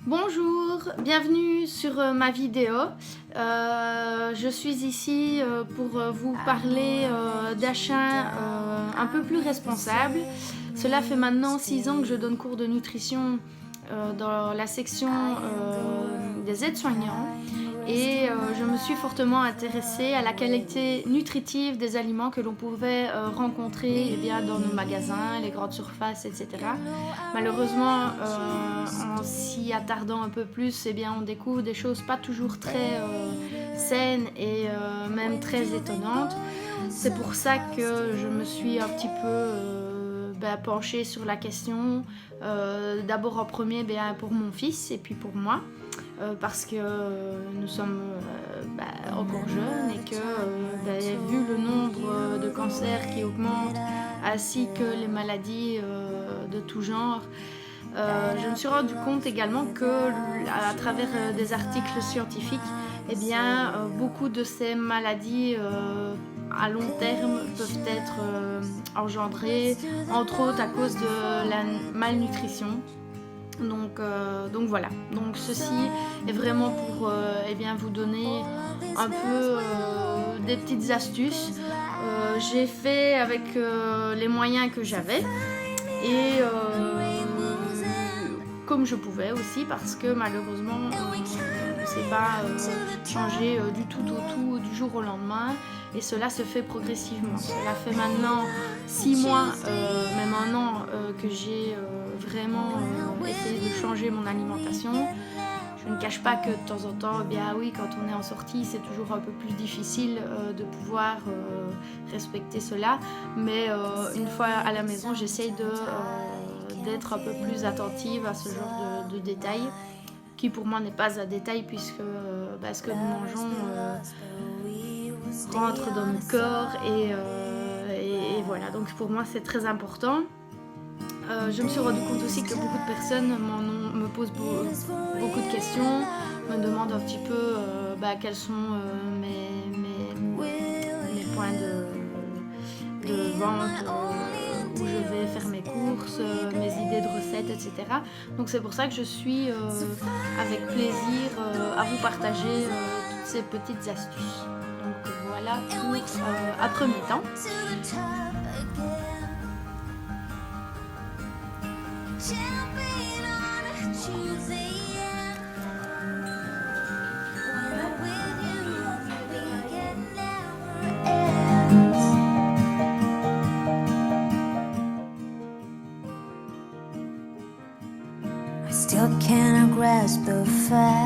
Bonjour, bienvenue sur ma vidéo. Je suis ici pour vous parler d'achats un peu plus responsables. Cela fait maintenant 6 ans que je donne cours de nutrition dans la section des aides-soignants et je me suis fortement intéressée à la qualité nutritive des aliments que l'on pouvait rencontrer dans nos magasins, les grandes surfaces, etc. Malheureusement, en s'y attardant un peu plus, on découvre des choses pas toujours très saines et même très étonnantes. C'est pour ça que je me suis un petit peu penchée sur la question, d'abord en premier pour mon fils et puis pour moi. Parce que nous sommes encore jeunes et que vu le nombre de cancers qui augmente ainsi que les maladies de tout genre, je me suis rendu compte également que à travers des articles scientifiques, beaucoup de ces maladies à long terme peuvent être engendrées, entre autres à cause de la malnutrition. Donc voilà, donc ceci est vraiment pour vous donner un peu des petites astuces. J'ai fait avec les moyens que j'avais et comme je pouvais aussi, parce que malheureusement on ne sait pas changer du tout au tout du jour au lendemain, et cela se fait progressivement. Cela fait maintenant 6 mois, même 1 an que j'ai vraiment essayé de changer mon alimentation. Je ne cache pas que de temps en temps, quand on est en sortie, c'est toujours un peu plus difficile de pouvoir respecter cela. Mais une fois à la maison, j'essaye d'être un peu plus attentive à ce genre de détails, qui pour moi n'est pas un détail puisque ce que nous mangeons rentre dans notre corps et voilà. Donc pour moi, c'est très important. Je me suis rendu compte aussi que beaucoup de personnes me posent beaucoup de questions, me demandent un petit peu quels sont mes points de vente, où je vais faire mes courses, mes idées de recettes, etc. Donc c'est pour ça que je suis avec plaisir à vous partager toutes ces petites astuces. Donc voilà pour un premier temps. Still can't grasp the fact